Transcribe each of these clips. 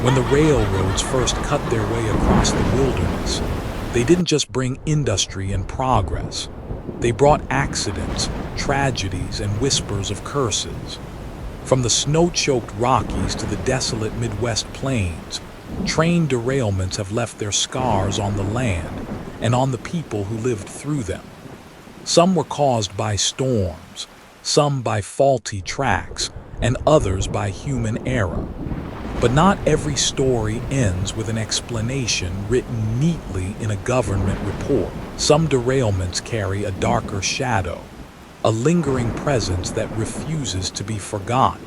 When the railroads first cut their way across the wilderness, they didn't just bring industry and progress. They brought accidents, tragedies, and whispers of curses. From the snow-choked Rockies to the desolate Midwest plains, train derailments have left their scars on the land and on the people who lived through them. Some were caused by storms, some by faulty tracks, and others by human error. But not every story ends with an explanation written neatly in a government report. Some derailments carry a darker shadow, a lingering presence that refuses to be forgotten.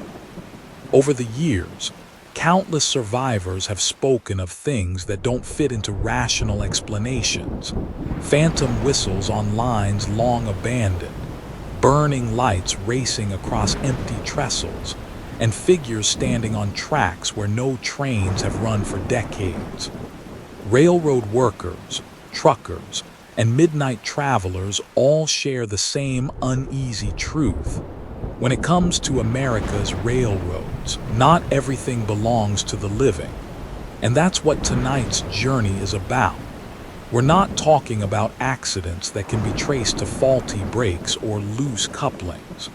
Over the years, countless survivors have spoken of things that don't fit into rational explanations. Phantom whistles on lines long abandoned, burning lights racing across empty trestles, and figures standing on tracks where no trains have run for decades. Railroad workers, truckers, and midnight travelers all share the same uneasy truth. When it comes to America's railroads, not everything belongs to the living. And that's what tonight's journey is about. We're not talking about accidents that can be traced to faulty brakes or loose couplings.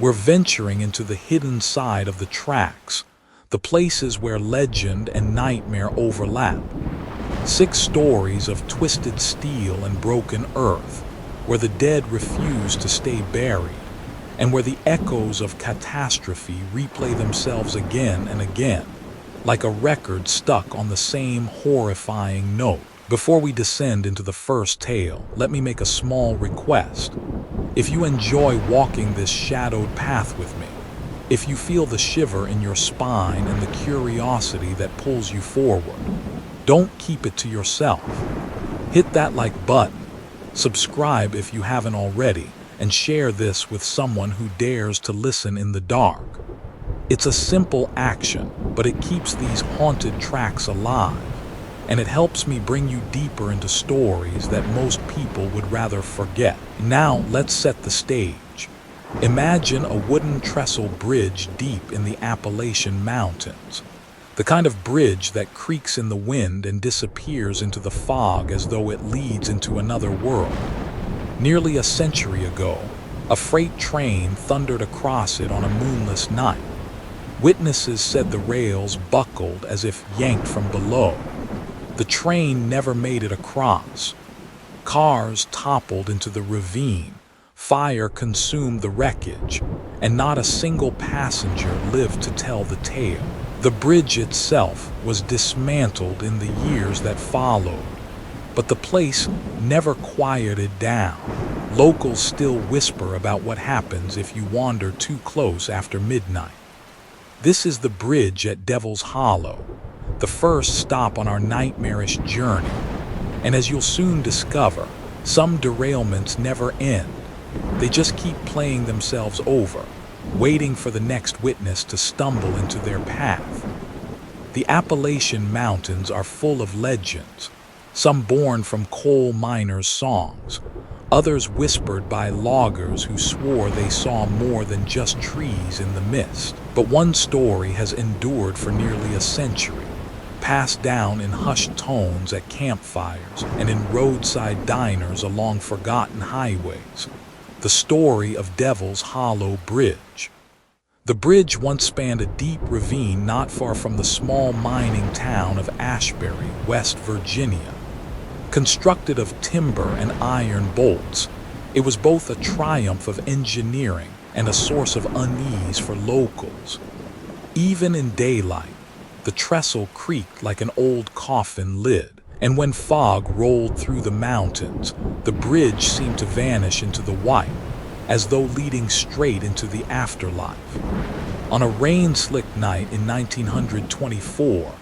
We're venturing into the hidden side of the tracks, the places where legend and nightmare overlap. 6 stories of twisted steel and broken earth, where the dead refuse to stay buried, and where the echoes of catastrophe replay themselves again and again, like a record stuck on the same horrifying note. Before we descend into the first tale, let me make a small request. If you enjoy walking this shadowed path with me, if you feel the shiver in your spine and the curiosity that pulls you forward, don't keep it to yourself. Hit that like button, subscribe if you haven't already, and share this with someone who dares to listen in the dark. It's a simple action, but it keeps these haunted tracks alive, and it helps me bring you deeper into stories that most people would rather forget. Now, let's set the stage. Imagine a wooden trestle bridge deep in the Appalachian Mountains, the kind of bridge that creaks in the wind and disappears into the fog as though it leads into another world. Nearly a century ago, a freight train thundered across it on a moonless night. Witnesses said the rails buckled as if yanked from below. The train never made it across. Cars toppled into the ravine, fire consumed the wreckage, and not a single passenger lived to tell the tale. The bridge itself was dismantled in the years that followed, but the place never quieted down. Locals still whisper about what happens if you wander too close after midnight. This is the bridge at Devil's Hollow, the first stop on our nightmarish journey. And as you'll soon discover, some derailments never end. They just keep playing themselves over, waiting for the next witness to stumble into their path. The Appalachian Mountains are full of legends, some born from coal miners' songs, others whispered by loggers who swore they saw more than just trees in the mist. But one story has endured for nearly a century, passed down in hushed tones at campfires and in roadside diners along forgotten highways. The story of Devil's Hollow Bridge. The bridge once spanned a deep ravine not far from the small mining town of Ashbury, West Virginia. Constructed of timber and iron bolts, it was both a triumph of engineering and a source of unease for locals. Even in daylight, the trestle creaked like an old coffin lid, and when fog rolled through the mountains, the bridge seemed to vanish into the white, as though leading straight into the afterlife. On a rain-slicked night in 1924,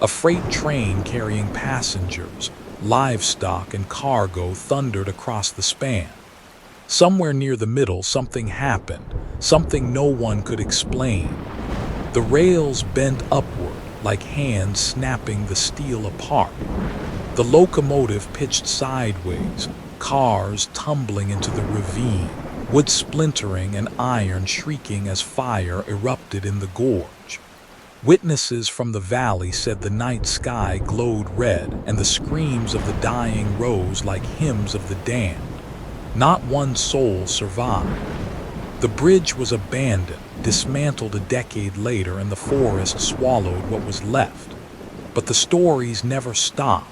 a freight train carrying passengers, livestock, and cargo thundered across the span. Somewhere near the middle, something happened, something no one could explain. The rails bent upward, like hands snapping the steel apart. The locomotive pitched sideways, cars tumbling into the ravine, wood splintering and iron shrieking as fire erupted in the gorge. Witnesses from the valley said the night sky glowed red and the screams of the dying rose like hymns of the damned. Not one soul survived. The bridge was abandoned, dismantled a decade later, and the forest swallowed what was left. But the stories never stopped.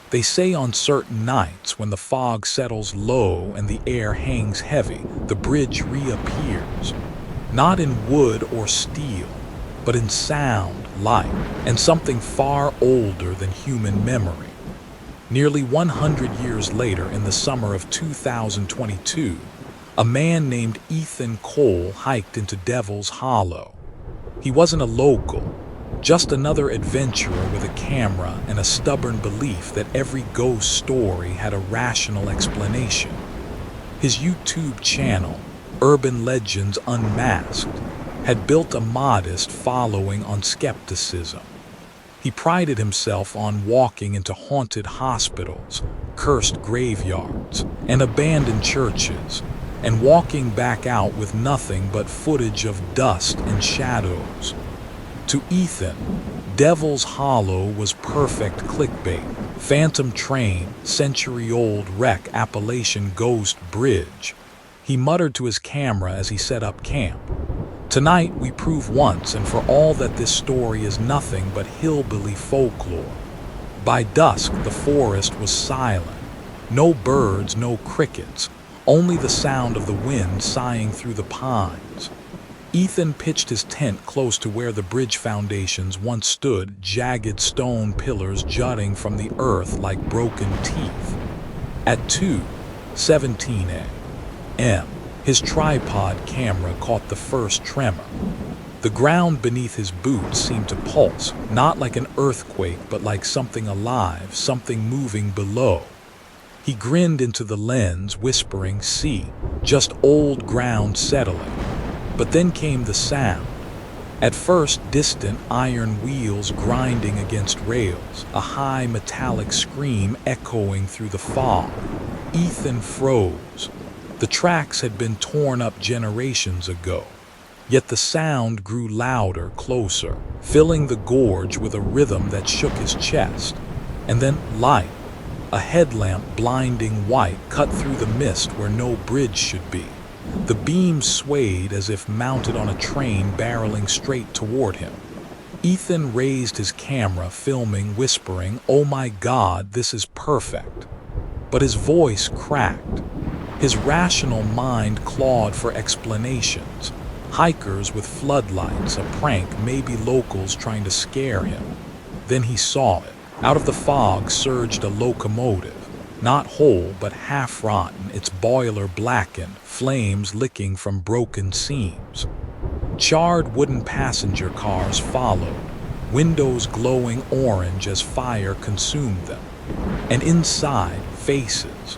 They say on certain nights, when the fog settles low and the air hangs heavy, the bridge reappears. Not in wood or steel, but in sound, light, and something far older than human memory. Nearly 100 years later, in the summer of 2022, a man named Ethan Cole hiked into Devil's Hollow. He wasn't a local, just another adventurer with a camera and a stubborn belief that every ghost story had a rational explanation. His YouTube channel, Urban Legends Unmasked, had built a modest following on skepticism. He prided himself on walking into haunted hospitals, cursed graveyards, and abandoned churches, and walking back out with nothing but footage of dust and shadows. To Ethan, Devil's Hollow was perfect clickbait. Phantom train, century-old wreck, Appalachian ghost bridge. He muttered to his camera as he set up camp. Tonight we prove once and for all that this story is nothing but hillbilly folklore. By dusk the forest was silent. No birds, no crickets, only the sound of the wind sighing through the pines. Ethan pitched his tent close to where the bridge foundations once stood, jagged stone pillars jutting from the earth like broken teeth. At 2:17 a.m., his tripod camera caught the first tremor. The ground beneath his boots seemed to pulse, not like an earthquake, but like something alive, something moving below. He grinned into the lens, whispering, "See, just old ground settling." But then came the sound. At first, distant iron wheels grinding against rails, a high metallic scream echoing through the fog. Ethan froze. The tracks had been torn up generations ago. Yet the sound grew louder, closer, filling the gorge with a rhythm that shook his chest. And then light. A headlamp, blinding white, cut through the mist where no bridge should be. The beam swayed as if mounted on a train barreling straight toward him. Ethan raised his camera, filming, whispering, "Oh my God, this is perfect." But his voice cracked. His rational mind clawed for explanations. Hikers with floodlights, a prank, maybe locals trying to scare him. Then he saw it. Out of the fog surged a locomotive. Not whole, but half-rotten, its boiler blackened, flames licking from broken seams. Charred wooden passenger cars followed, windows glowing orange as fire consumed them. And inside, faces.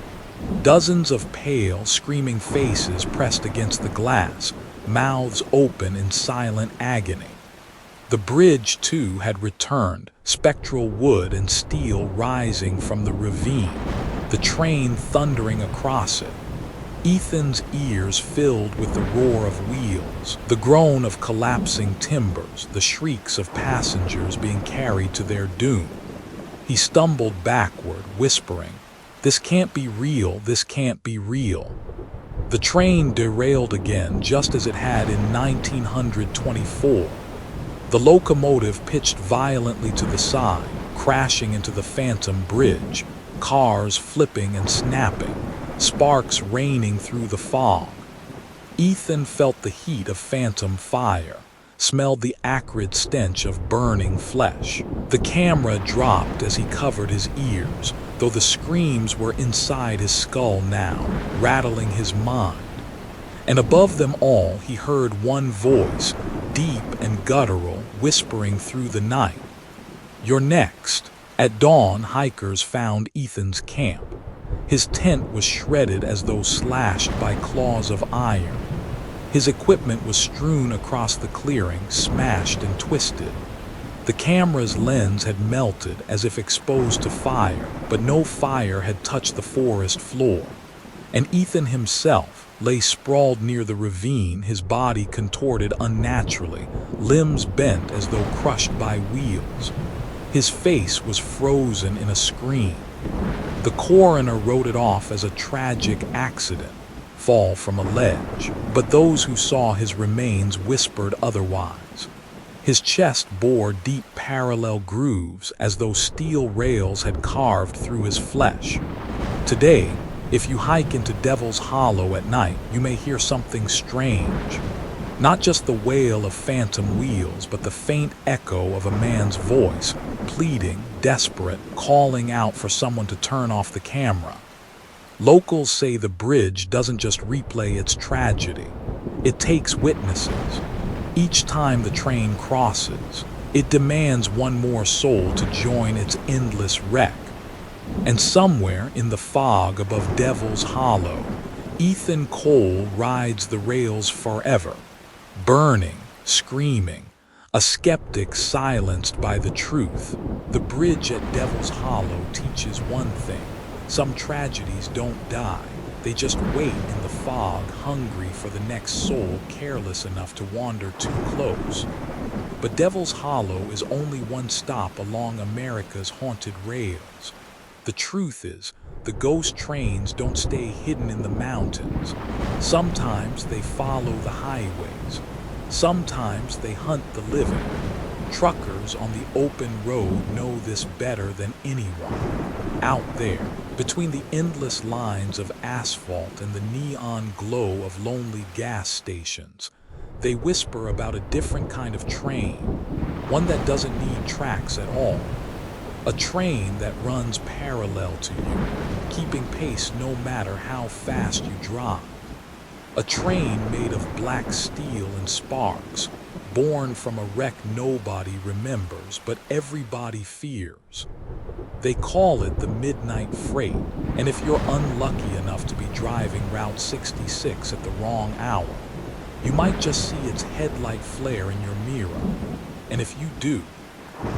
Dozens of pale, screaming faces pressed against the glass, mouths open in silent agony. The bridge, too, had returned, spectral wood and steel rising from the ravine, the train thundering across it. Ethan's ears filled with the roar of wheels, the groan of collapsing timbers, the shrieks of passengers being carried to their doom. He stumbled backward, whispering, "This can't be real, this can't be real." The train derailed again, just as it had in 1924. The locomotive pitched violently to the side, crashing into the phantom bridge, cars flipping and snapping, sparks raining through the fog. Ethan felt the heat of phantom fire, smelled the acrid stench of burning flesh. The camera dropped as he covered his ears, though the screams were inside his skull now, rattling his mind. And above them all, he heard one voice, deep and guttural, whispering through the night, "You're next." At dawn, hikers found Ethan's camp. His tent was shredded as though slashed by claws of iron. His equipment was strewn across the clearing, smashed and twisted. The camera's lens had melted as if exposed to fire, but no fire had touched the forest floor. And Ethan himself lay sprawled near the ravine, his body contorted unnaturally, limbs bent as though crushed by wheels. His face was frozen in a screen. The coroner wrote it off as a tragic accident, fall from a ledge, but those who saw his remains whispered otherwise. His chest bore deep parallel grooves as though steel rails had carved through his flesh. Today, if you hike into Devil's Hollow at night, you may hear something strange. Not just the wail of phantom wheels, but the faint echo of a man's voice, pleading, desperate, calling out for someone to turn off the camera. Locals say the bridge doesn't just replay its tragedy. It takes witnesses. Each time the train crosses, it demands one more soul to join its endless wreck. And somewhere in the fog above Devil's Hollow, Ethan Cole rides the rails forever, burning, screaming, a skeptic silenced by the truth. The bridge at Devil's Hollow teaches one thing: some tragedies don't die. They just wait in the fog, hungry for the next soul careless enough to wander too close. But Devil's Hollow is only one stop along America's haunted rails. The truth is, the ghost trains don't stay hidden in the mountains. Sometimes they follow the highways. Sometimes they hunt the living. Truckers on the open road know this better than anyone. Out there, between the endless lines of asphalt and the neon glow of lonely gas stations, they whisper about a different kind of train, one that doesn't need tracks at all. A train that runs parallel to you, keeping pace no matter how fast you drive. A train made of black steel and sparks, born from a wreck nobody remembers, but everybody fears. They call it the Midnight Freight, and if you're unlucky enough to be driving Route 66 at the wrong hour, you might just see its headlight flare in your mirror. And if you do,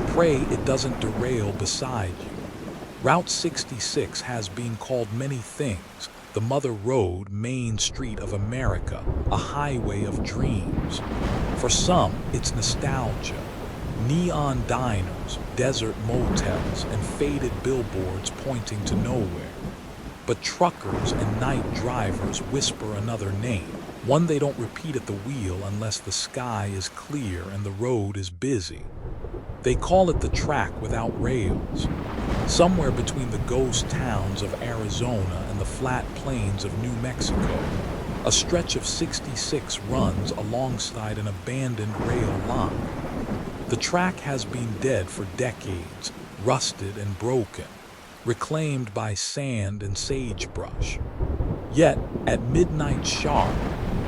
pray it doesn't derail beside you. Route 66 has been called many things: the Mother Road, Main Street of America, a highway of dreams. For some, it's nostalgia. Neon diners, desert motels, and faded billboards pointing to nowhere. But truckers and night drivers whisper another name, one they don't repeat at the wheel unless the sky is clear and the road is busy. They call it the track without rails. Somewhere between the ghost towns of Arizona and the flat plains of New Mexico, a stretch of 66 runs alongside an abandoned rail line. The track has been dead for decades, rusted and broken, reclaimed by sand and sagebrush. Yet, at midnight sharp,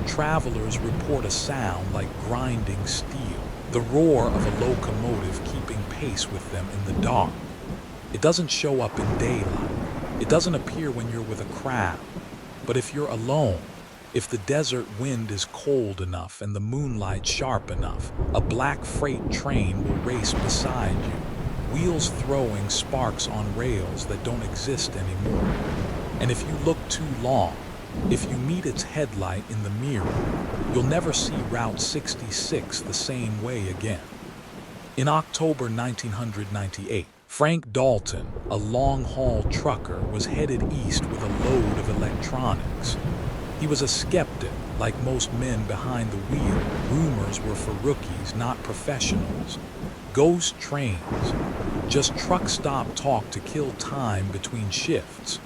travelers report a sound like grinding steel, the roar of a locomotive keeping pace with them in the dark. It doesn't show up in daylight. It doesn't appear when you're with a crowd. But if you're alone, if the desert wind is cold enough and the moonlight sharp enough, a black freight train will race beside you, wheels throwing sparks on rails that don't exist anymore. And if you look too long, if you meet its headlight in the mirror, you'll never see Route 66 the same way again. In October 1998, Frank Dalton, a long-haul trucker, was headed east with a load of electronics. He was a skeptic, like most men behind the wheel. Rumors were for rookies, not professionals. Ghost trains, just truck stop talk to kill time between shifts.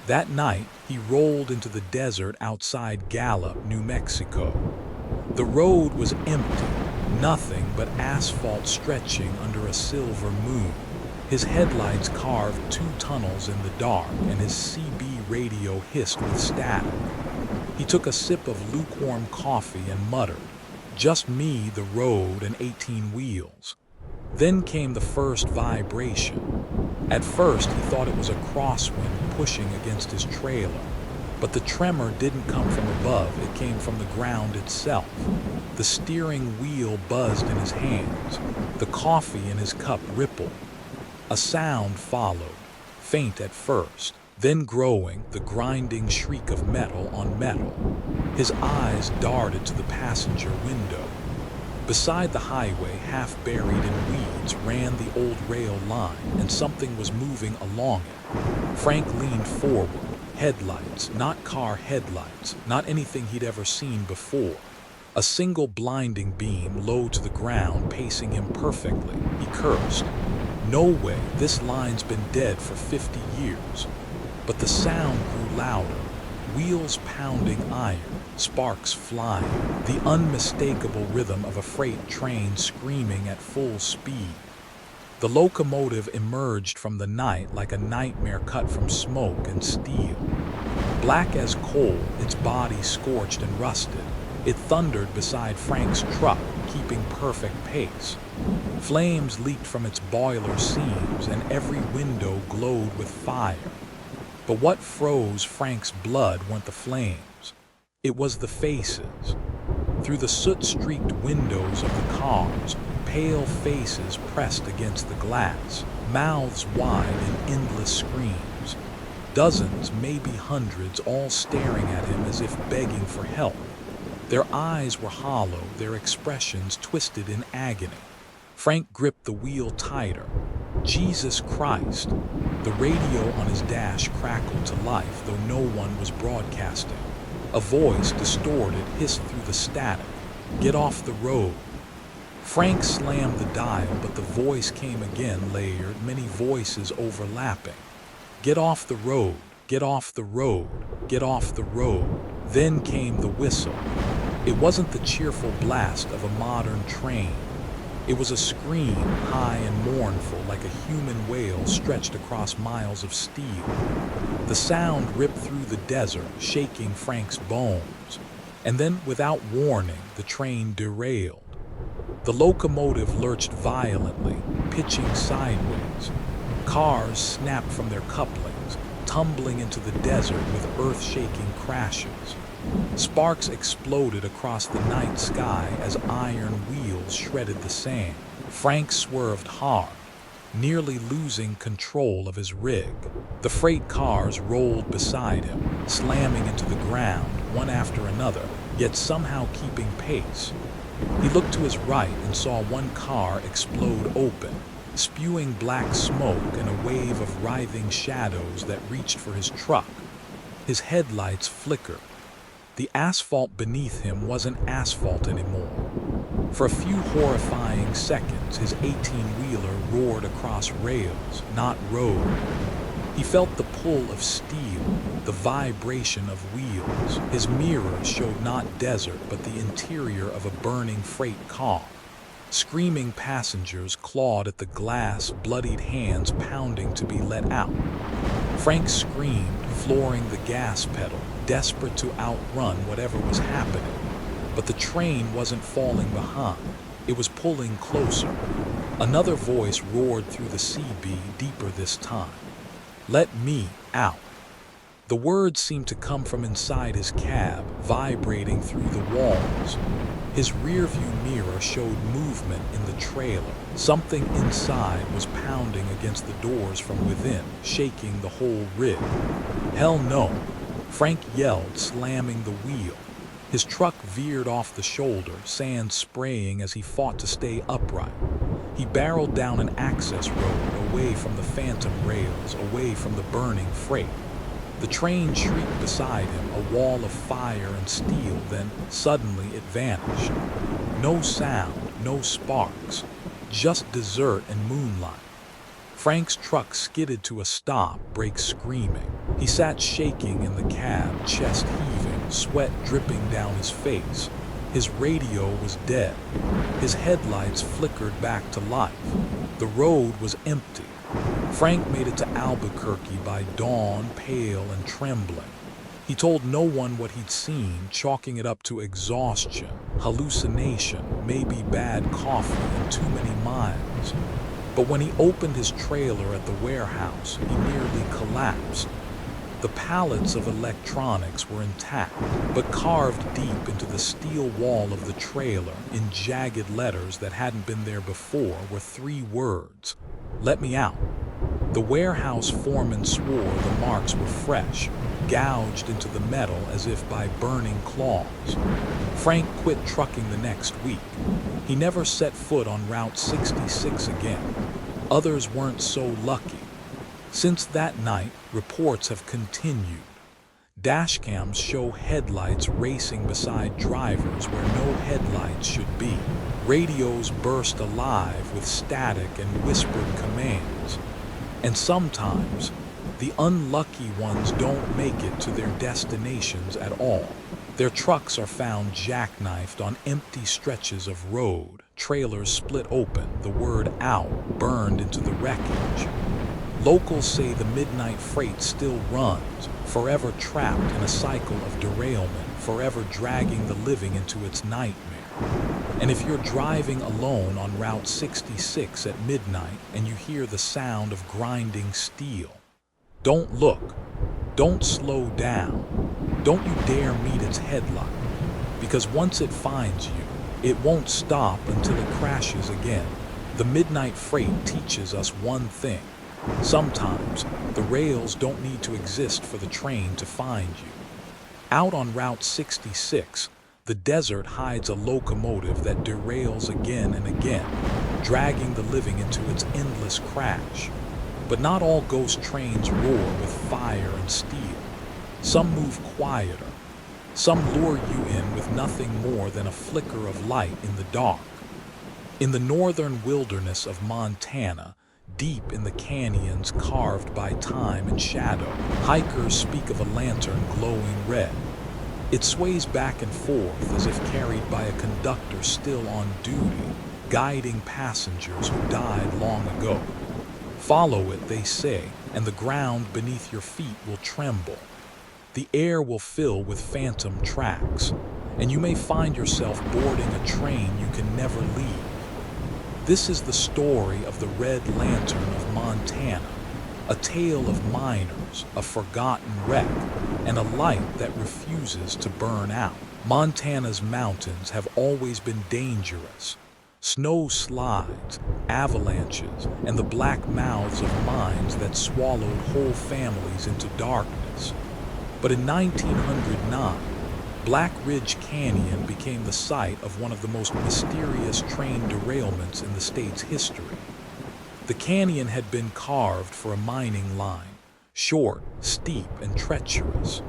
That night, he rolled into the desert outside Gallup, New Mexico. The road was empty, nothing but asphalt stretching under a silver moon. His headlights carved 2 tunnels in the dark, and his CB radio hissed with static. He took a sip of lukewarm coffee and muttered, "Just me, the road, and 18 wheels." Then came the first vibration. At first, he thought it was a crosswind pushing against his trailer. But the tremor didn't come from above, it came from the ground itself. The steering wheel buzzed in his hands. The coffee in his cup rippled. A sound followed, faint at first, then growing, the grinding shriek of metal on metal. His eyes darted to the passenger window. Beside the highway, half buried in weeds, ran the old rail line, and something was moving along it. Frank leaned forward. Headlights, not car headlights, not anything he'd ever seen before. A single blinding beam low to the ground, pacing him perfectly. He cursed. No way, this line's been dead for 50 years. But the sound grew louder. Wheels pounding iron, sparks flying, the unmistakable rhythm of a freight train screaming at full speed. The locomotive emerged from the night like a nightmare cut from smoke and steel. Black as coal, its body scorched and rusted, it thundered beside Frank's truck, keeping perfect pace. Flames leaked from its boiler seams, and every window glowed with fire. But what froze Frank's blood weren't the flames. It was the faces. Through the soot-streaked windows of the cars, pale faces pressed against the glass, mouths wide in endless screams. Dozens, maybe hundreds, all staring at him as if begging for help. Their eyes were hollow, their expressions twisted in agony. Frank gripped the wheel tighter. Jesus Christ! The radio on his dash crackled to life, though no one was broadcasting. A voice, distorted, hissed through the static. "Get off the road." Frank slammed the dial, but the voice came again, layered, many voices overlapping. "Get off the road, get off the road, get off the road." Then came the whistle. It wasn't the cheerful blast of a modern train. It was a scream, high and mournful, like a human wail stretched across miles of steel. The sound ripped through the desert, shaking Frank's bones. And then, without warning, the train derailed. The locomotive lurched violently, pitching sideways. Cars snapped from their couplings, tumbling into the desert with earth-shaking crashes. Sparks exploded across the night sky as iron wheels shredded the sand. Frank swerved hard, nearly losing control of his rig. The freight cars rolled beside him, slamming into the ground, one after another, yet somehow keeping pace. He looked to his right and saw one car explode open, spewing black smoke and a wave of writhing shadows that reached for his truck. His headlights flickered. The asphalt beneath him wasn't asphalt anymore. For a few horrifying seconds, his 18-wheeler roared across rails, not road. He felt the pull of steel, the vibration of wheels. His mirror showed not desert, but the interior of a burning freight car. Screaming passengers clawed at the glass, bloodied hands pounding to be let out. Frank screamed, flooring the gas pedal, desperate to outrun whatever was happening. But the train wasn't falling behind. It was pulling closer. Another voice roared through the CB, deeper this time. "Let me out." The words seemed to come from inside his cab, vibrating through the walls. His rearview mirror showed movement in the trailer. Something inside was pounding against the doors from within, shaking the whole rig. "Hell no!" Frank yelled, slamming the wheel. His truck veered off the shoulder, sand spraying as he fought to stay upright. He barreled down an access road, away from the phantom rails, away from the burning freight. The train shrieked beside him, a wall of fire and steel, then suddenly it vanished. No sound, no sparks, just desert and moonlight. Frank's truck skidded to a stop, brakes screaming. He sat shaking in the cab, chest heaving, sweat dripping down his face. His radio was dead. His headlights flickered back to life. The road was empty. Frank made it to Albuquerque by dawn, pale and trembling. He told no one what he'd seen, chalking it up to exhaustion, hallucination, maybe bad coffee and too many miles. But when he opened his trailer at the warehouse, he nearly collapsed. The pallets of electronics were intact, but carved deep into the steel wall of the trailer, in jagged letters that hadn't been there before, were 3 words: "Let me out." The warehouse foreman swore the marks were fresh, gouged into the metal as if by burning claws. Frank quit trucking the next week. He never set foot on Route 66 again. Others weren't so lucky. Since that night, reports have continued. Dashcams show headlights racing beside drivers where no headlights should be. Radios burst alive with static and whispered commands. And sometimes, the unlucky ones don't make it to their destinations at all. Their trucks are found jackknifed on empty stretches of road, trailers split open, the word out burned into the wreckage. Locals say the midnight freight still runs, forever trapped in a cycle of derailment, forever dragging the living into its nightmare. And if you're driving alone on Route 66 at midnight and you hear the sound of grinding steel, don't look, don't slow down, don't you dare meet its headlight, because once it finds you, it won't stop until it crashes again. The midnight freight teaches us one thing. Sometimes, the rails don't need to exist for the train to find you. Out on Route 66, the desert hides a locomotive that derails again and again, dragging the living into its endless crash. But not all ghost trains roar with fire and steel. Some move quieter. Some lure you in with nothing more than a flicker of light in the dark. In the northern wilderness of Montana, deep in the canyons carved by time and shadow, hikers speak of a lantern glowing red. It sways back and forth as if carried by a conductor still on duty, guiding passengers who died long ago. Follow it, they say, and the ground beneath your feet will tremble. The air will fill with phantom tracks, and you may find yourself boarding a train you can never leave. This is the story of the Red Lantern of Montana, a tale of miners, a forgotten wreck, and a light that refuses to burn out. Montana's mountains have always been dangerous. Snow slides, avalanches, and the black mouths of mines that swallowed whole families into darkness. But in 1909, Black Ridge Canyon became the site of one of the most mysterious train derailments in the state's history. The canyon had been carved for a mining line, short, steep, and treacherous.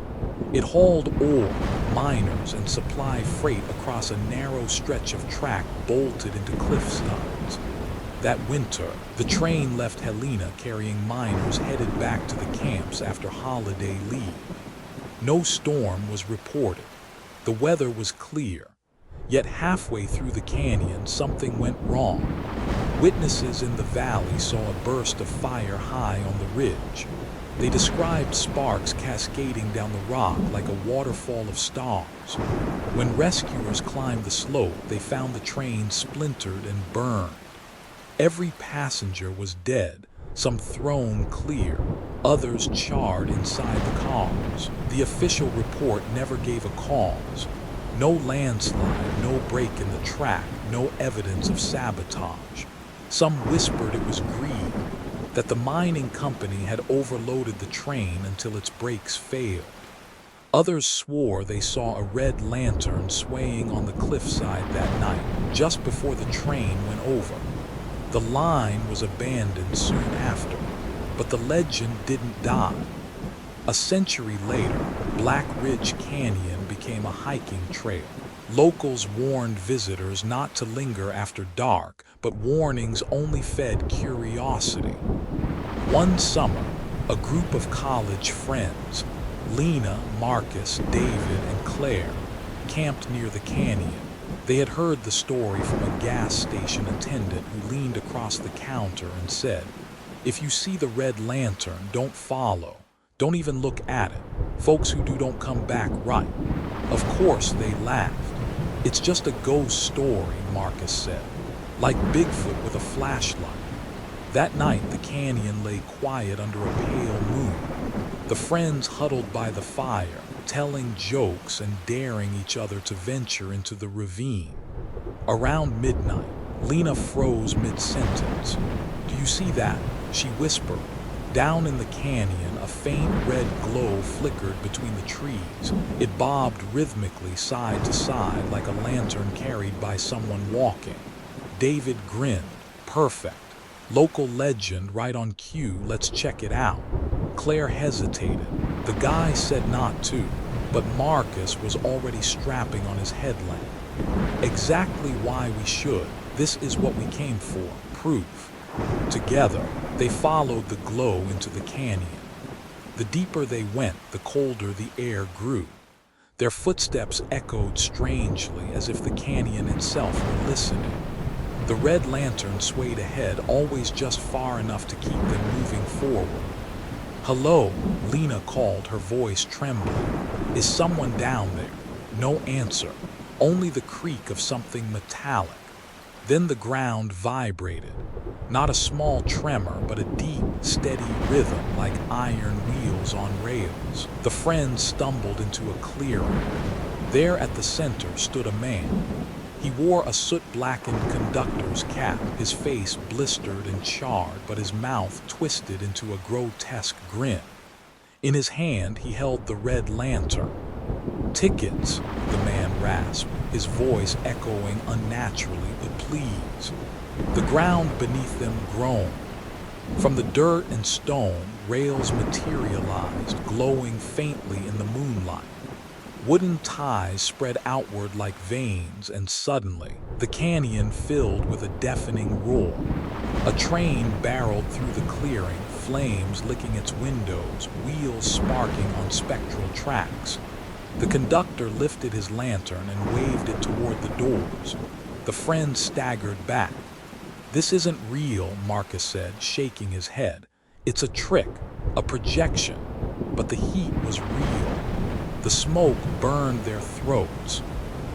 It hauled ore, miners, and supply freight across a narrow stretch of track bolted into cliff sides. That winter, the train left Helena carrying miners headed back to the camps after holiday leave. No storm was reported. The weather was clear. Yet halfway through the canyon, something went wrong. Witnesses in the valley saw a burst of fire high on the ridge. They described sparks cascading down the rock like a waterfall of stars. When rescuers climbed the slope, they found the train splintered and burned. Every passenger was dead, some thrown clear, others charred inside the cars. The official report never gave a cause. No landslide, no break in the track, no evidence of sabotage. Some whispered it was greed, that the mining company had overloaded the train until its brakes failed. Others swore they saw a red lantern swaying on the cliffside that night, just before the train went over. The line was abandoned soon after, but the legend didn't die. A century later, Black Ridge Canyon became a hiking trail. Locals warned visitors not to linger after dark, but warnings only fed curiosity. One summer, a group of college friends, Lena, Marcus, David, and Claire, camped near the canyon. They had heard the story from a gas station attendant who leaned across the counter and said, "If you see the red lantern, don't follow. Don't even look at it. Folks who do don't come back right." Of course, they laughed. "It's just a ghost story," Marcus said, "like Bigfoot with a flashlight." That night, the canyon lay quiet under a pale moon. The friends huddled by the fire, telling jokes and daring each other to venture into the ravine. Around midnight, Lena froze mid-sentence. "Do you see that?" she whispered. Down in the canyon, a faint red glow flickered between the trees. It bobbed rhythmically side to side like a lantern carried by someone walking. David grinned. Perfect. Local legend right on cue, let's check it out. Claire hesitated. The guy said not to, but Marcus was already strapping on his headlamp. Exactly why we should. This is what we came for, proof. Together, they followed the glow into the canyon. The deeper they went, the colder the air grew. Their footsteps echoed strangely as if the canyon itself were listening. The red lantern swayed ahead, always just far enough to keep them moving forward. "Hello," Lena called, her voice trembling. "Is someone down there?" No answer, only the creak of something metallic. Then the ground vibrated. Not a small tremor, but a deep, steady rhythm like iron wheels on rails. The friends stumbled into a clearing. There at the center stood a man. He wore a soot-blackened conductor's cap, his face blistered and charred, but his mouth twisted into a grotesque grin. In his hand, he held the red lantern. "Tickets," the man rasped, his voice echoing unnaturally, "but please." The ground beneath them groaned. From the dirt and stone, rails materialized, glowing faintly in the moonlight. Wooden ties spread outward like veins, and suddenly, the canyon filled with a deafening roar. A train barreled through the clearing, flames licking its windows, wheels sparking on spectral tracks. The conductor lifted his lantern and waved it toward the doors. The friends staggered back. "This isn't real," Marcus said, shaking his head. "It's a trick, a projection." But the heat was real. The smoke burned their throats.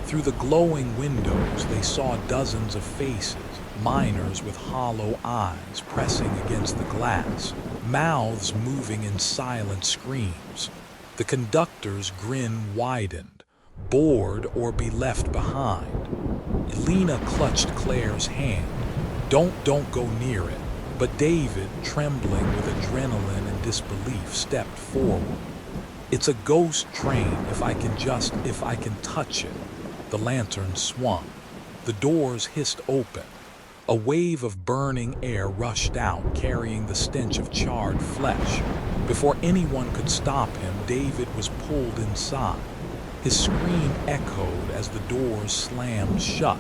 Through the glowing windows, they saw dozens of faces, miners with hollow eyes pressing against the glass, mouths moving in silent screams. The conductor's grin widened. Bored or be left behind. Lena clutched Claire's hand. Don't go near it." But David, trembling with adrenaline and disbelief, stepped forward. "It's a ghost train, if I can touch it." The lantern swung. The doors hissed open. A wave of burning air rushed out, carrying the stench of charred flesh. Before anyone could stop him, David was pulled inside. His scream echoed as the doors slammed shut.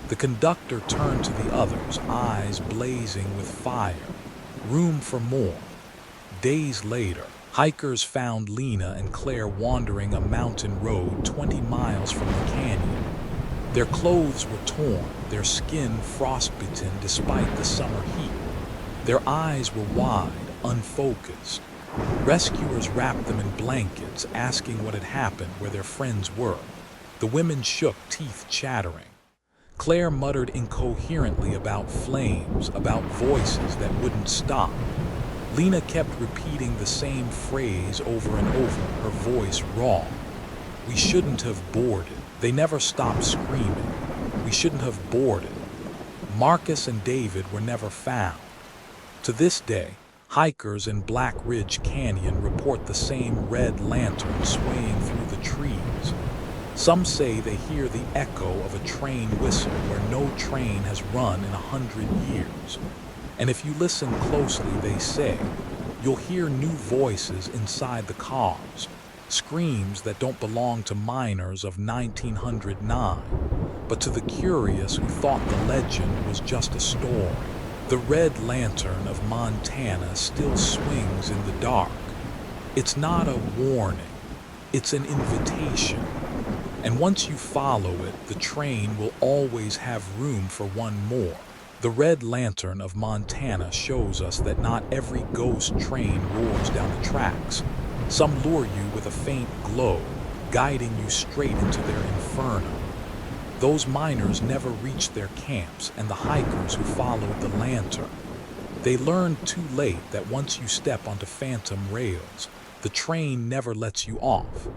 The conductor turned to the others, eyes blazing with fire. Room for more. Days later, hikers found Lena and Claire wandering a mountain road 20 miles from the canyon. Their clothes were torn, their skin frostbitten despite the summer heat. Their eyes were wide, unfocused. Rescuers wrapped them in blankets, asking what had happened where their friends were. The women shook, teeth chattering. Claire muttered incoherently about flames, about voices that wouldn't stop. Lena kept repeating the same phrase over and over, her voice raw. "We shouldn't have boarded." They never stopped screaming. "We shouldn't have boarded." Marcus and David were never found. To this day, hikers in Black Ridge Canyon report the same red lantern swaying through the trees. Some say they hear the echo of a train whistle where no train has run in 100 years. And if you listen closely, they say, you'll hear new voices inside the cars, screams that don't belong to miners of 1909, but to the curious who thought the legend was just a story. The red lantern of Montana still swings in the dark. It's not a warning, it's an invitation. And once you follow it, the train will always have room for one more. The red lantern of Montana shows us that not every ghost train roars down the tracks. Some lure you with a faint glow, guiding you straight into their inferno. Those miners never reached their camps, and the hikers who followed the lantern. They learned too late that once you step onto phantom rails, the train never lets you off.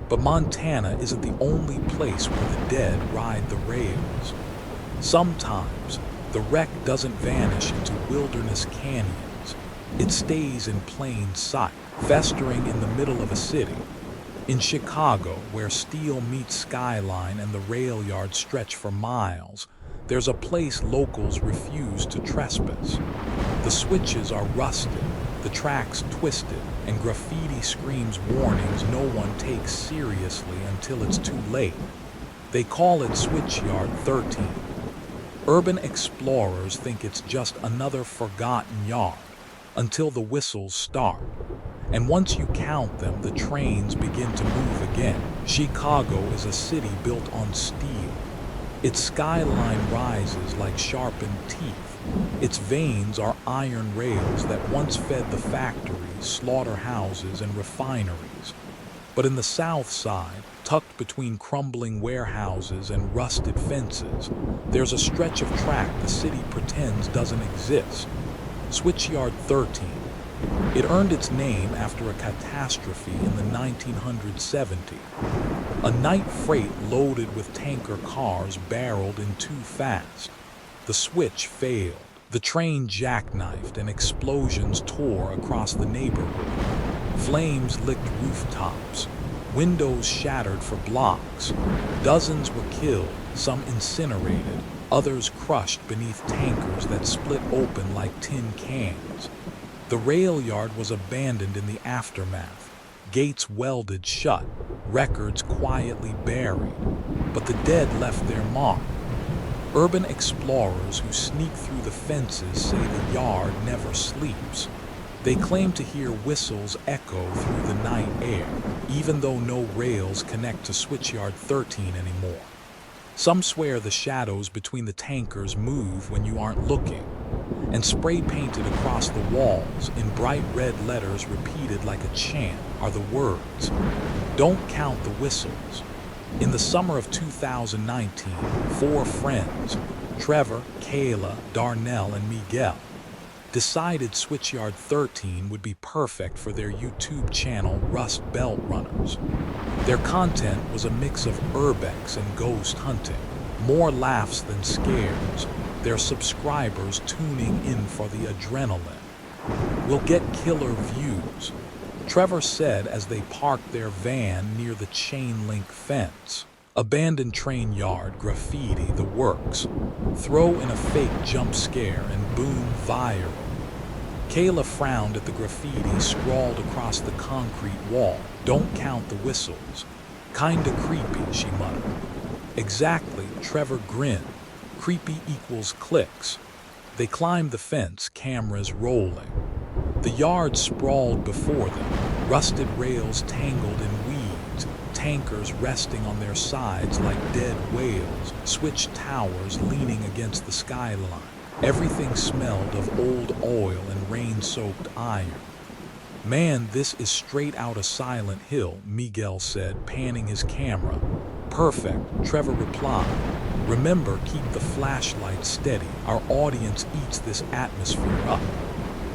But Montana isn't the only place where the dead ride the rails. Sometimes, the wreck doesn't vanish into wilderness canyons. It stays in plain sight, festering in the middle of a city. In Chicago, where steel meets skyline and the rail yards stretch for miles, there's a place locals refuse to trespass. The switches are rusted, the tracks twisted, and graffiti screams warnings no one takes seriously until it's too late. They call it Switchyard 13. Urban explorers think it's just another forgotten yard, until the whistles start. And once you count them, the trains begin to move again. Chicago is a city built on steel. Its skyline rises like sharpened teeth. Its veins are iron rails that once fed the factories, slaughterhouses, and refineries. But in the south side, tucked between crumbling warehouses and rusted fences, there's a stretch of track the city pretends doesn't exist. Switchyard 13. It earned its name after a catastrophe in the 1970s. A night freight loaded with tanker cars barreled in too fast. The switch failed. The train jackknifed and explosions tore across the neighborhood. Flames licked rooftops. Windows shattered for blocks. Dozens were killed, some incinerated, others crushed beneath tankers that split open like tin cans. The rail yard was abandoned in the aftermath, gates welded shut, records quietly buried. But the dead left their mark. Urban explorers who sneak through the fences say the yard never sleeps. They claim to hear whistles echo through the night air, even though no rails connect to Switchyard 13 anymore. Some swear the shadows between the tankers move when you aren't looking. And spray painted across the walls in bright red letters repeated like a chant are the words, "Don't count the whistles." In the summer of 2019, 4 friends, Trevor, Kayla, Darnell, and Miguel, decided Switchyard 13 would be perfect for their YouTube channel Rust Belt Runners. Their content was a mix of urbex and ghost hunting, more laughs than scares, their subscribers tuning in for the adrenaline. "We'll get killer views," Trevor said as they parked their van near the chain-link fence. Abandoned train yard, graffiti, the works. Throw in a fake jump scare and boom, viral. Kayla frowned at the graffiti scrawled across the concrete wall. "Don't count the whistles." "Kinda creepy," she muttered. "Exactly," Trevor grinned. "Creepy equals clicks." They climbed the fence, cameras rolling. The yard sprawled before them, rusted rails tangled in weeds, tankers resting on their sides like dead whales, switch towers leaning against the skyline. Everything smelled of old oil and rain-soaked iron. "Man, this is straight out of Silent Hill," Miguel said, panning his camera. "Perfect," Trevor replied. "Remember, keep the flashlight steady. Our audience eats this atmosphere up."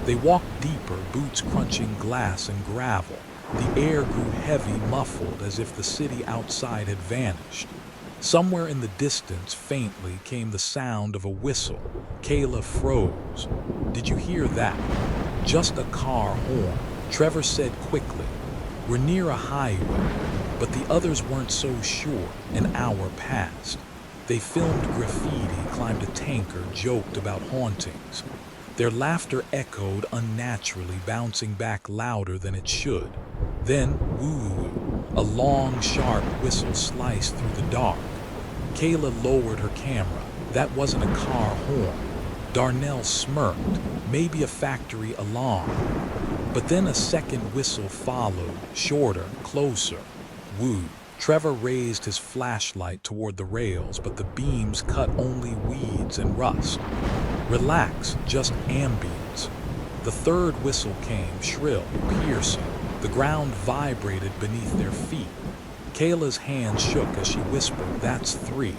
They walked deeper, boots crunching glass and gravel. The air grew heavy, muffled, as if the city outside had vanished. Somewhere in the distance, faintly, came the sound of a whistle. Kayla froze. "Did you hear that?" "Just a car horn," Trevor said quickly. "We're near a highway." But the others weren't so sure. An hour passed. They filmed graffiti, climbed a tanker, joked about hauntings. Their laughter echoed unnaturally, bouncing back louder than it should. Then, woo, a long, sharp whistle sliced through the dark. Kayla lowered her camera. That wasn't a car horn. Darnell smirked. Maybe a factory alarm. But then a second whistle followed, shorter, closer. Woo. Trevor raised his flashlight toward the rails, but the beams cut only weeds and rust. "Relax, just ambience." The third whistle came, shrill, piercing. The ground vibrated beneath their feet. Kayla's hand shook as she whispered, "That's 3.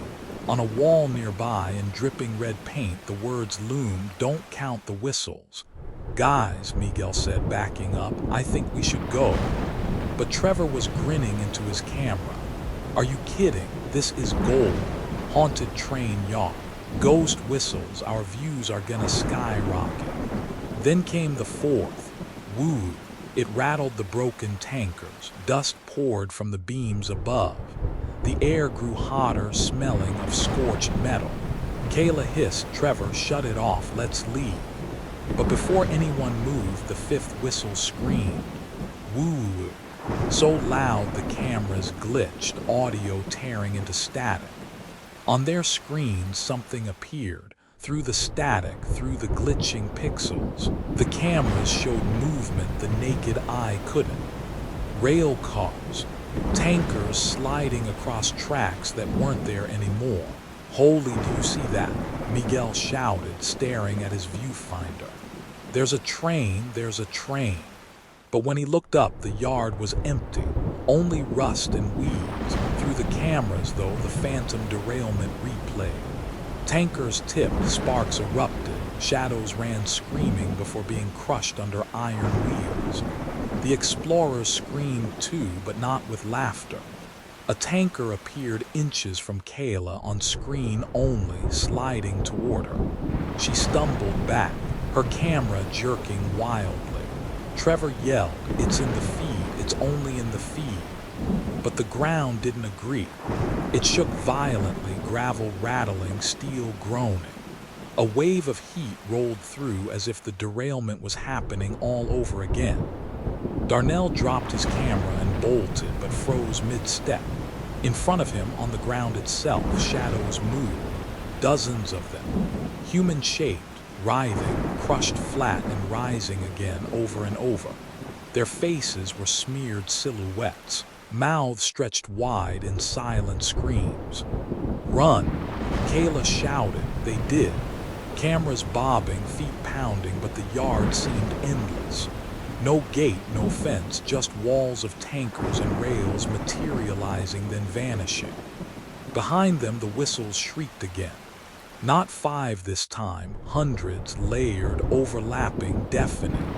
On a wall nearby, in dripping red paint, the words loomed, "Don't count the whistles." "Guys," Miguel said, backing up, "I think we should go." But Trevor was grinning into his camera. "Are you kidding? This is gold. Haunted train yard. Ghost whistles, our views are gonna skyrocket." Then came the fourth. Woo! It rattled the broken tankers. Dust poured from the beams above. The air grew hotter, smelling of scorched metal. Kayla hissed, "Trevor, shut it off, let's leave." But before anyone moved, the fifth whistle screamed. Woo! So loud the cameras glitched, audio tearing into static. On their screens, something appeared. Through the static, through the glitching pixels, the cameras showed movement the naked eye couldn't. Rail cars, tankers sliding across tracks that weren't there anymore. "Holy, do you see that?" Miguel shouted, staring at his viewfinder. There's a train. But when he looked up, the yard was empty, only rust and weeds. Through the cameras, though, the phantom derailment replayed. Tankers tipped, sparks erupted, shadows ran screaming before being crushed under iron wheels. The explorers screamed too, but not with laughter. A tanker appeared inches from Kayla, on screen only, sliding toward her. She stumbled back, her camera jerking wildly. Trevor yelled, "It's in the feed, it's only in the feed." But the ground didn't agree. It shook violently, gravel rattling, steel groaning. A wave of heat rolled through as if the derailment was happening all over again. Darnell dropped his camera and bolted, but froze mid-step. In front of him, on the ground itself, shadows moved, dozens of them, human-shaped, writhing, crushed flat and rising again over and over. Their faces were smeared silhouettes, mouths stretched wide in silent screams. "Run!" Kayla shouted. They did. Cameras bobbing, feet pounding, but the yard seemed endless. No gate, no fence, just walls of tankers and rails materializing then vanishing. Behind them, the whistles shrieked again. Not 5 this time, hundreds, layered, overlapping, deafening.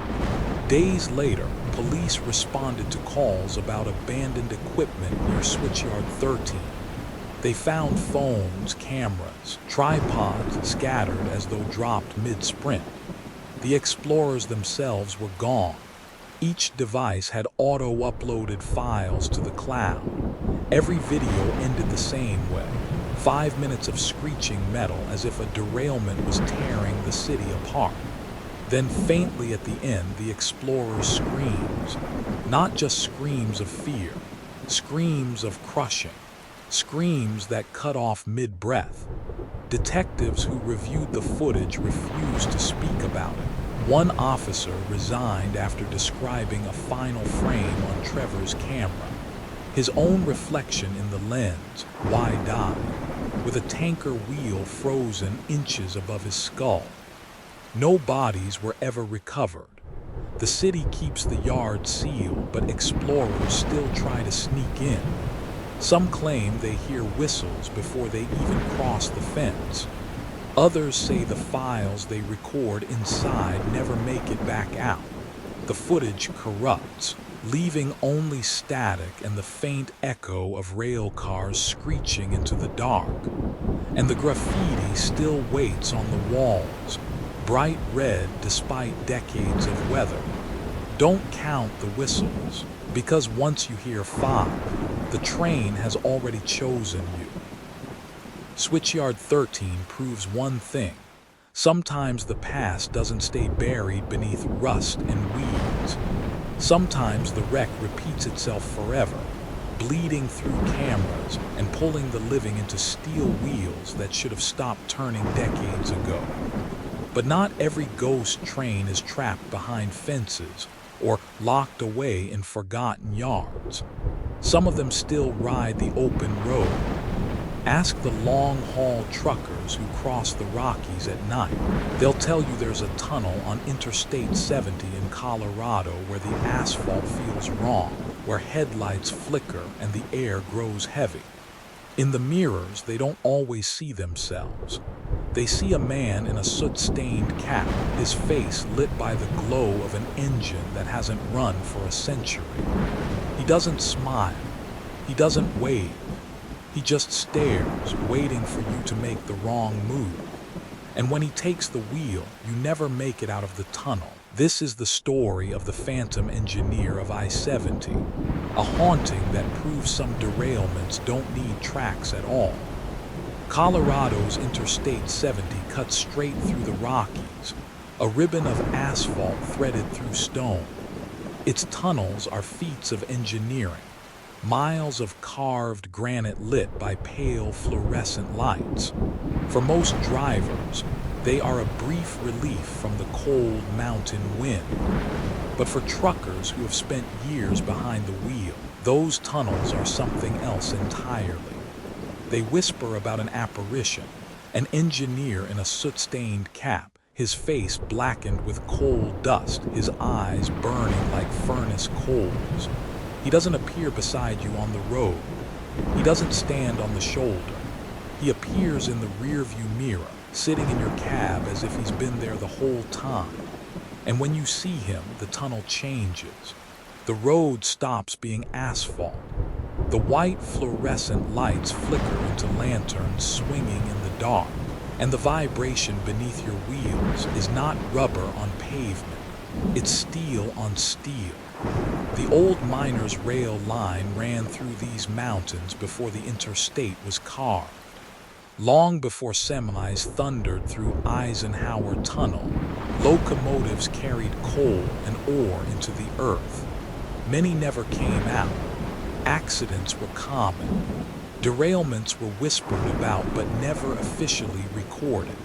Days later, police responded to calls about abandoned equipment near Switchyard 13. They found phones, cameras, tripods scattered as though dropped mid-sprint. The explorers themselves were gone. Each device had auto-uploaded files to the cloud. Every video ended the same way. 5 minutes of screeching metal as if a derailment was tearing the city apart. Then faintly at the end, the explorers' screams. Not just screams of fear, screams of crushing. Screams that cut off mid-breath. Detectives who reviewed the footage refused to speak about it. One officer resigned after describing a final frame on Trevor's camera. His own reflection in the lens, wide-eyed, with a tanker wheel frozen inches above his skull. No bodies were ever recovered. The city keeps the yard sealed, but explorers still try to sneak in. Some claim they hear whistles before they even cross the fence. Others say the files they record inside never make it back out. The footage corrupts, leaving only static and the faint echo of rail cars screeching into the dark. And the graffiti still waits on the walls, bright red despite decades of weather. Don't count the whistles, because once you hear 5, the train has already chosen you. Switchyard 13 proves one thing. Sometimes the past doesn't stay buried beneath rust and weeds. Sometimes the wreck repeats itself forever, bleeding through cameras and pulling the living into steel wheels that should have stopped turning decades ago. But not every ghost train is trapped behind fences or locked away in forgotten yards. Some of them still ride the open road. Ask the long-haul truckers who cross the Rockies at night. They'll tell you there's a tunnel on Interstate 70 in Colorado where the asphalt feels wrong, where headlights flicker and the air grows heavy. In the mirrors, they don't always see themselves. They see a man in a soot-stained cap, his face lit by the glow of an engine that hasn't run for a century. He doesn't smile. He doesn't wave. He just stares, waiting for you to make the wrong move. And when he takes the wheel, you never make it out of the tunnel. This is the story of the phantom engineer of I-70, a haunting that proves some derailments don't need tracks at all. Colorado's Interstate 70 cuts straight through the Rockies, a ribbon of asphalt threaded through stone. Its tunnels are feats of engineering, miles of carved granite lit by pale fluorescent lights. For most drivers, they are a brief relief from the cold mountain wind. But for truckers who have spent years behind the wheel, those tunnels are something else entirely. They whisper about an apparition, an engineer in a soot-stained cap, his face blackened with coal dust, his eyes burning like furnace coals. He doesn't appear beside you on the road. He doesn't stand on the shoulder. He appears in the rearview mirror, sitting in your cab as if he's been there the whole time. And when you see him, the tunnel changes. The road stops being asphalt. The white fluorescent lights flicker into lanterns swinging in the dark. And the vibration beneath your wheels is not rubber on pavement. It's steel on steel. The old miners' rail line ran through these mountains before the interstate was carved. Long before semis thundered through Eisenhower Tunnel, locomotives carried coal and ore into the earth. Many never came out. Accidents were common. Derailments were whispered about but never officially recorded.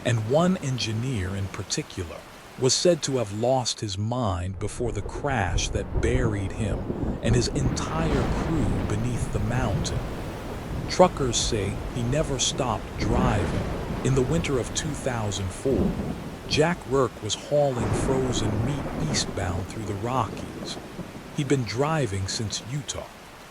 And one engineer in particular was said to have lost his mind before the crash that buried him and his entire crew beneath the mountain. Truckers say he never stopped driving. In the winter of 2004, Jack Rourke was hauling frozen meat eastbound through the Rockies. He'd been driving since Utah,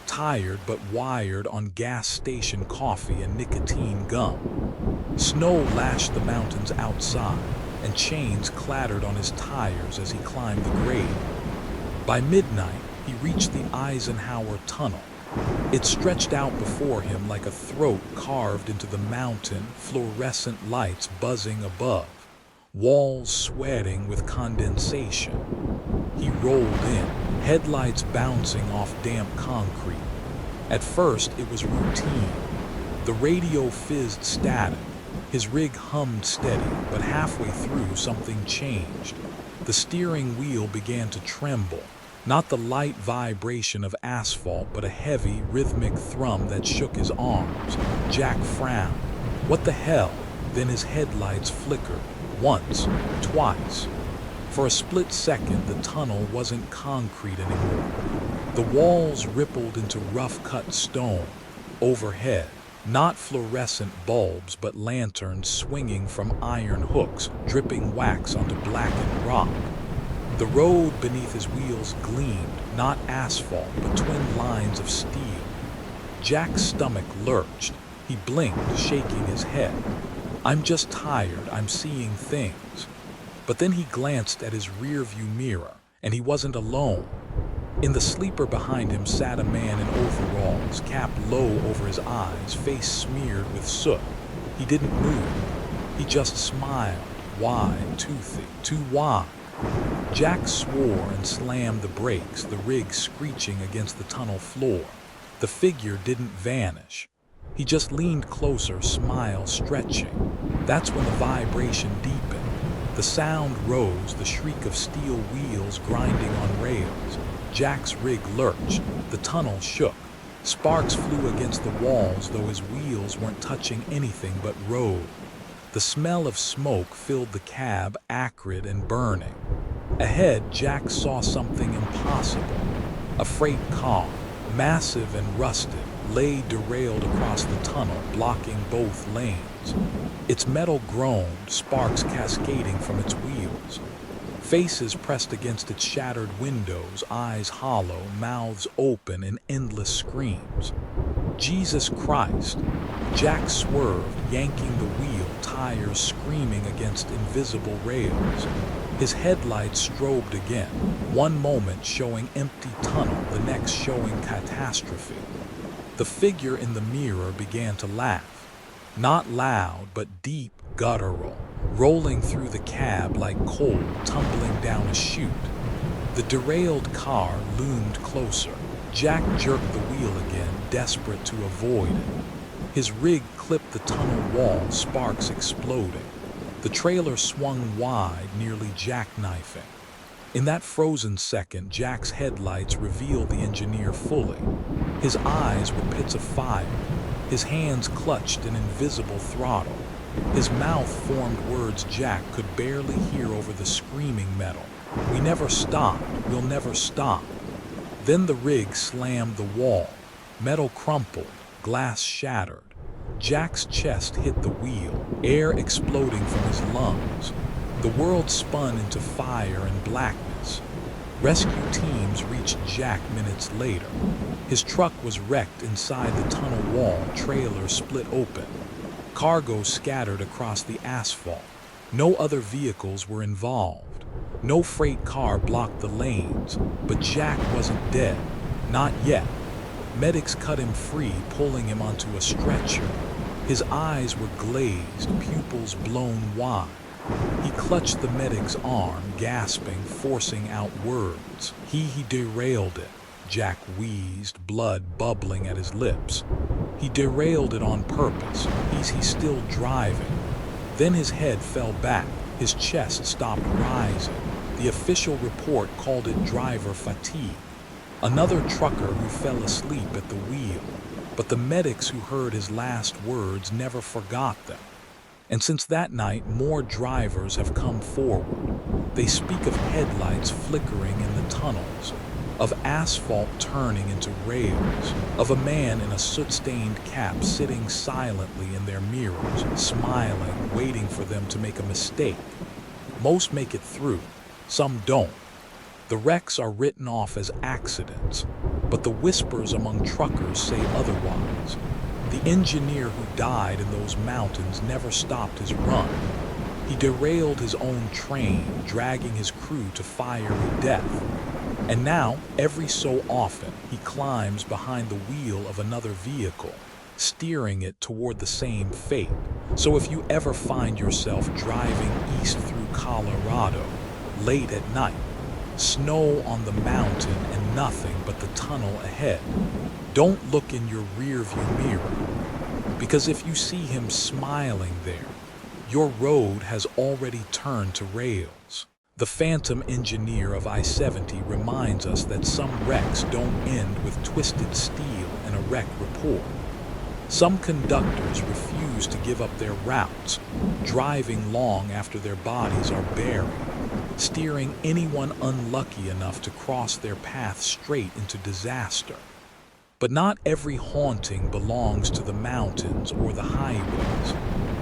tired but wired on gas station coffee and nicotine gum. Snow lashed the mountains outside, and chains clattered on his tires as he climbed the grade. By midnight, he reached the Eisenhower Tunnel. It stretched out before him like a throat carved into the mountain, fluorescent lights buzzing above, walls sweating with condensation. He rolled in, headlights bouncing off damp concrete. At first, it was routine. The radio fizzed static. His rig hummed steady, but halfway through something changed. The steering wheel began to tremble, not the light vibration of asphalt, but a heavy, rhythmic thrum that shook his arms. Jack frowned. What the hell? Then his headlights flickered. Once, twice. For a split second, the tunnel wasn't concrete anymore. The walls rippled into rough-cut stone. Overhead, not fluorescent bulbs, but lanterns swinging from iron hooks, dripping wax onto blackened rock. The road beneath his wheels gleamed, not asphalt, but twin lines of steel. Jack's stomach lurched. He blinked, shaking his head. I'm just tired, I'm seeing things. But then he glanced at his rearview mirror, and he wasn't alone. In the sleeper behind him sat a man in overalls, cap low over his eyes, face smeared with soot. He didn't move. He just smiled, wide, toothy, too wide. Jack swore and slammed the brakes, the rig screeching against the tunnel floor. The figure didn't vanish. He just leaned closer, smile stretching. That's when the vibration deepened. The sound rose, the shriek of steel wheels grinding on rails. Jack's rig lurched. The tunnel shook. Sparks flew against the walls, though his wheels weren't touching anything but road. The smell of smoke filled the cab, acrid and burning. Ahead, Jack saw something impossible. A freight car, massive and rusted, lay derailed across the tunnel, blocking both lanes. Its metal groaned, sparks cascading from its wheels. Faces pressed against its shattered windows, eyes hollow, mouths open in endless screams. Jesus Christ! Jack swerved, yanking the wheel, tires screaming against invisible rails. His headlights strobed again, one moment showing empty tunnel, the next showing catastrophe. The figure in the mirror began to laugh. Not loud, but deep, guttural, rolling through the cab like coal tumbling down a chute. The derailed car loomed closer. Jack jerked the wheel again, desperate to avoid it. His rig clipped the tunnel wall, sparks exploding. The trailer swung wide, nearly jackknifing. In that frozen second, Jack's headlights revealed the engineer fully. His eyes were pits of fire. His hands clutched an invisible throttle. His mouth formed words Jack could barely hear over the screaming metal. "We never stopped. We'll never stop." Then the rig slammed the wall. Metal crumpled, glass shattered. Jack's chest hit the wheel, air exploding from his lungs. The world spun into fire and blackness. Rescue teams reached Jack minutes later. His truck was wrecked inside the tunnel wall, trailer split open. Cargo scattered across the asphalt. No other vehicles were involved. No freight car blocked the lanes, but Jack wasn't dead. Not yet. Medics cut him free, pulling him onto a stretcher. His eyes were glazed, pupils blown wide. He clutched the medic's arm, gasping, forcing out words. He derailed it. Jack wheezed, blood bubbling at his lips. He derailed it on purpose. He's still driving. Then his head fell back. His chest stopped rising. The official report called it driver fatigue. Another trucker who fell asleep at the wheel. But the medics who heard his last words never forgot them. And since that night, more drivers have come forward. They speak of headlights flickering in the tunnels, of asphalt turning into rails, of a man in a soot-stained cap sitting silently in their mirrors, smiling, waiting for them to make a mistake. Most make it through, some don't. The wrecks are written off as accidents, but the whispers among truckers say otherwise. The engineer who died in those mountains never stopped his run. He derailed his own train, dragging his crew to fiery death. And now, every so often, he climbs behind the wheel of another vehicle, steering it toward the same fate. So if you ever find yourself driving east through Colorado, late at night, snow on the mountain and nothing but the tunnel ahead, don't look in your rearview mirror, because if you see him smiling there, your road has already turned to rails. The phantom engineer of I-70 reminds us that some wrecks don't end with twisted steel and a wreck report. Some conductors refuse to give up their routes, driving long after their bodies are buried, steering anyone unlucky enough to cross their path straight into disaster. But not every haunting belongs to the mountains or the highways.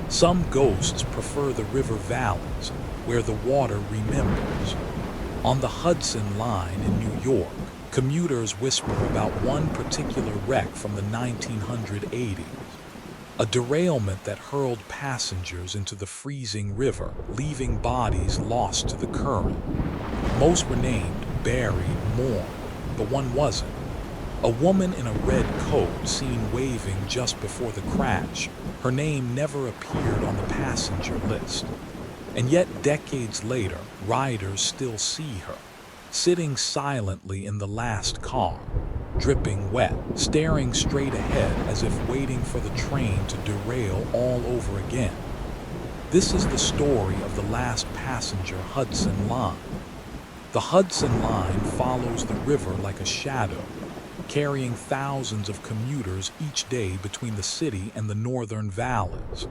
Some ghosts prefer the river valleys, where the water remembers. On the Hudson Line in New York, commuters whisper about one particular wreck from the 1980s. A derailment that hurled passengers into the freezing river, leaving bodies lost to the current. Most were named, buried, mourned, but one wasn't. A woman in a red coat seen waving just before the crash. Her name never appeared on the passenger list. And yet, decades later, riders still see her, sitting silently in the last car, dripping wet, staring straight ahead as if waiting for the train to derail all over again. This is the story of the last passenger Hudson Line. The Hudson Line follows the river like a shadow, carrying thousands of commuters each day between the city and the northern valleys.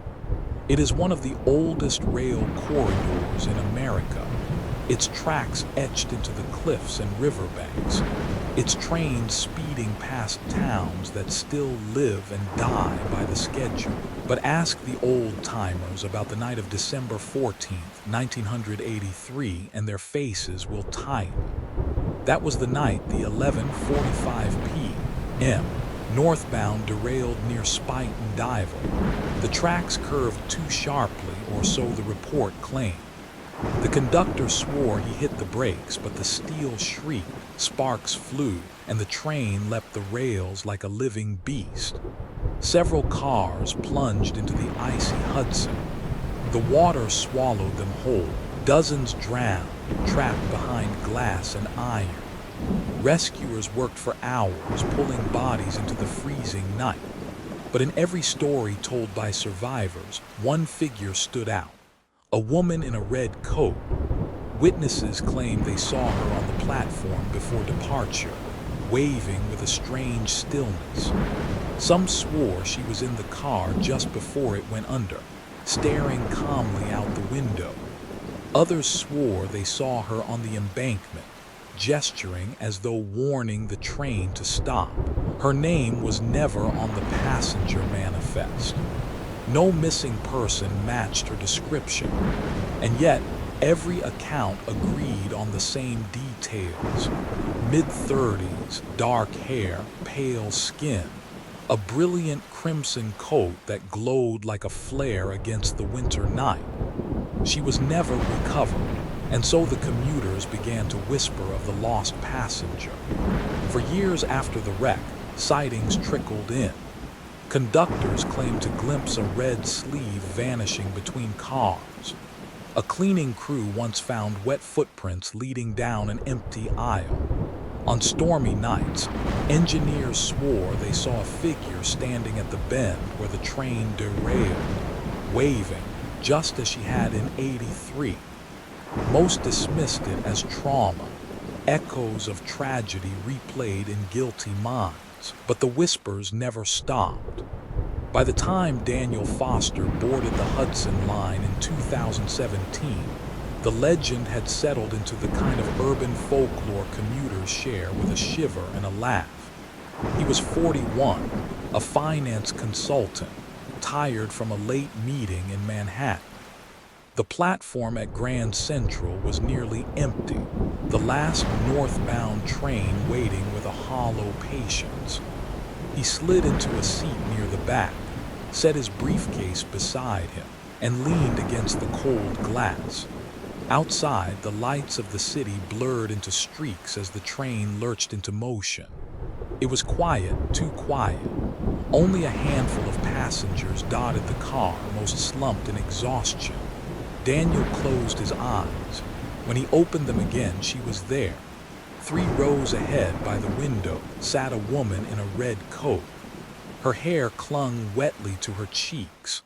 It is one of the oldest rail corridors in America, its tracks etched into the cliffs and riverbanks, its trains speeding past towns that still live and die by the schedule. But ask the old-timers about the night of December 14th, 1983, and their faces will tighten. That was the night the 11:45 p.m. northbound derailed near Spite and Dival. The tracks curved too sharply, or so the report claimed. The conductor swore he hit the brakes, but the steel shrieked, sparks flew, and the train leapt the rails like a living beast. Several cars plunged into the icy Hudson. The water swallowed them whole. Dozens drowned, trapped behind glass and iron. Rescuers worked for hours, pulling bodies into the freezing night. But in every story told by survivors, one figure stood out: a woman in a red coat. Witnesses claimed they saw her on the platform before departure, waving with a strange stillness. Some swore she was in the car just before it went under, staring calmly out the window. Others swore they saw her on the embankment, gesturing as though warning the train to stop. Her name was never on the passenger manifest. No missing person matched her description, and yet every account agreed on the same details: mid-30s, dark hair, pale skin, a brilliant crimson coat that glowed like a flare against the winter night. She was never recovered, and so the commuters began to whisper of the lost passenger. For years after the wreck, sightings trickled in. Conductors claimed to glimpse a red sleeve vanishing between cars. A cleaning crew once found wet footprints leading down an empty aisle. On stormy nights, engineers swore they saw a figure standing at the bend where the train derailed, waving just as she had in '83. Most dismissed it as trauma, echoes of tragedy replayed in guilty minds, but the whispers never stopped. By the time Daniel Foster boarded the Hudson Line in 2017, the legend had settled into the kind of urban folklore commuters share with a shiver and a laugh. He was 41, a finance consultant, tired from a late meeting in Manhattan. The platform at Grand Central was nearly empty, the last northbound train waiting with a hollow patience. He slid into a seat near the back, set his briefcase beside him, and leaned against the cold glass. Outside, the lights of the city blurred into streaks as the train lurched into motion. It was quiet, too quiet. Only a handful of passengers dotted the car, most slumped in exhaustion. Daniel closed his eyes. When he opened them again, she was there. 3 rows ahead by the window sat a woman in a red coat. Her hair clung wetly to her cheeks.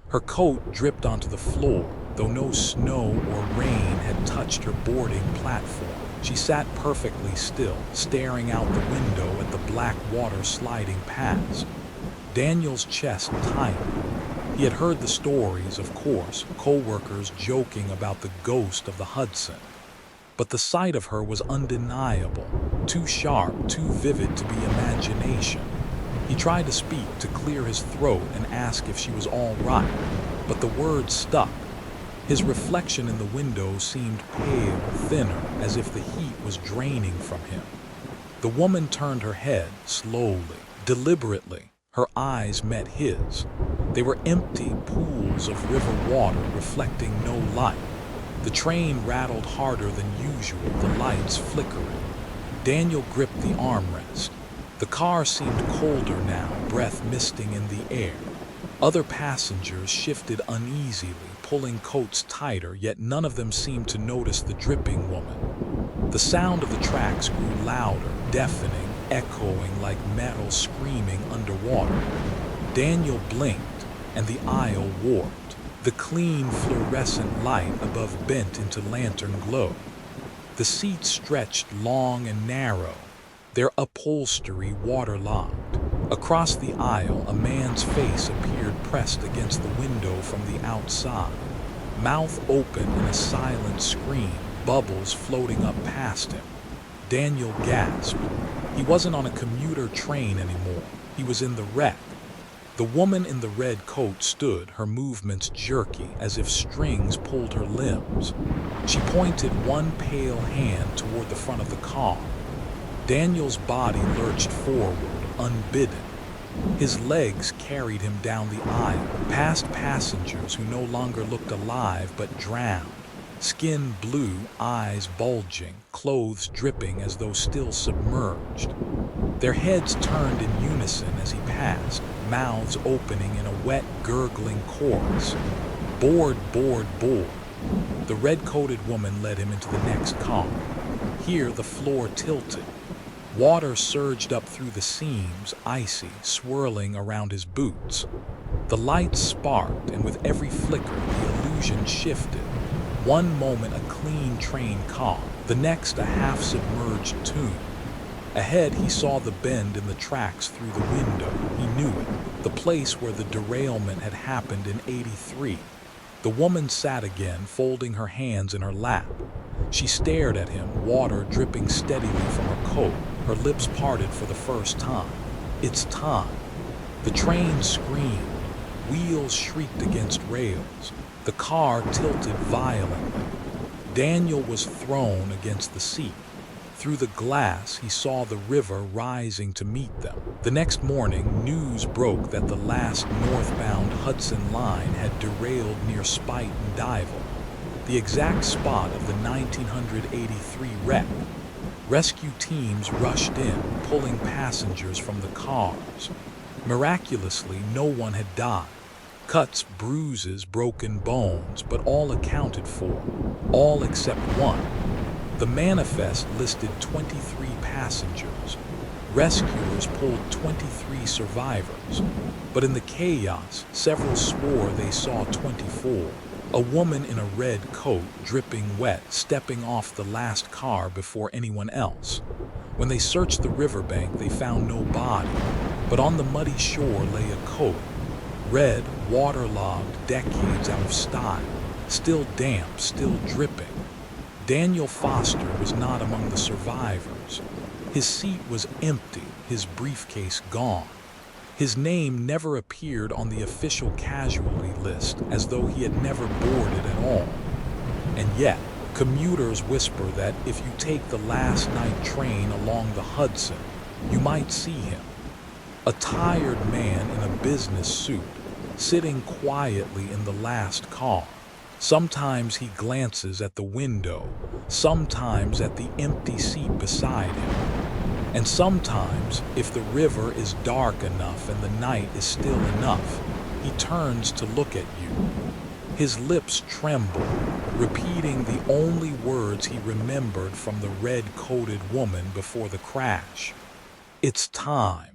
Her coat dripped onto the floor, though no snow or rain had touched her boarding platform. She sat perfectly still, staring out the window at the black water sliding past. Daniel's chest tightened. He had heard the stories, of course, co-workers joking about the ghost of the Hudson. But the sight of her was undeniable, too sharp, too vivid to be imagination. He tried to speak, to clear his throat and ask if she was all right, but the words stuck. His reflection in the window seemed pale, thinner, as if the heat was draining from him. The woman turned her head, slowly, deliberately. Her eyes met his. They were empty pools of river water reflecting no light. The train rattled harder than usual, the lights flickering. Daniel gripped the armrest. The car seemed colder now, breath misting in the air. Other passengers shifted uneasily, pulling coats tighter, yet none of them seemed to notice the dripping woman. The sound of the tracks grew louder, deafening, echoing like metal screaming underwater. Daniel blinked, and the aisle warped. The clean fluorescent light above bent into lantern glow. The seats stretched long and narrow, their upholstery waterlogged. Across the aisle, a man's face appeared pressed against the window from the outside. Mouth open in a silent scream, bubbles floating up past him. Daniel gasped. He wasn't on a commuter train anymore. He was in the wreck. The woman in the red coat stood, her movements jerky, as if strings pulled her limbs. She pointed one pale hand toward the front of the car. Daniel's body lurched forward, unbidden. His legs carried him down the aisle, past passengers who no longer looked alive but drowned. Skin blue, eyes bulging, clothes dripping as though still submerged. Their heads turned in unison as he passed, mouths opening in a wet, gurgling chorus. Bored, bored, bored. The red-coated woman led him into the next car. Here the floor tilted. Water surged up through the seams, icy, swirling around his boots. The lights sparked, and with every flicker, the illusion shifted. One moment a clean train car, the next a half-submerged tomb. Ahead he saw the bend in the tracks through the window. He knew it, the place where the derailment had happened in '83. The woman sat again, folding her hands in her lap. She stared at him, water dripping steadily from her coat, her lips parted for the first time. It's time. The train screamed. Wheels shrieked against rails. The car tilted violently. Daniel was thrown against the seat. Through the glass, he saw the river rising to meet them. The next morning, news broke that the last northbound Hudson Line had derailed near Spite and Dival, the exact spot of the 1983 wreck. Rescue teams rushed in, pulling passengers from the cars. Miraculously, no one had died. Cuts, bruises, broken bones, but all accounted for, all except one. The manifest listed 23 passengers. Rescuers pulled 23 survivors, but in the chaos, several swore they saw 24. A woman in a red coat, dripping wet, stepping off the last car before anyone else. When they searched the riverbank, they found no body, but on the muddy shore lay a coat, red, waterlogged, decades out of style, still damp, still dripping. Daniel Foster was not among the survivors. His seat was empty, his briefcase gone. His name never appeared on the official casualty list, as though he had never boarded at all. And yet, commuters whisper that if you take the last night train along the Hudson, you might see him. A tired man in a business suit, sitting quietly in the last car. Sometimes he glances at the window, sometimes at the empty seat beside him. And sometimes, if the river is dark enough and the night is still enough, he turns to look at you. His lips tremble, repeating the only words he remembered from the red-coated woman before the crash. It's time.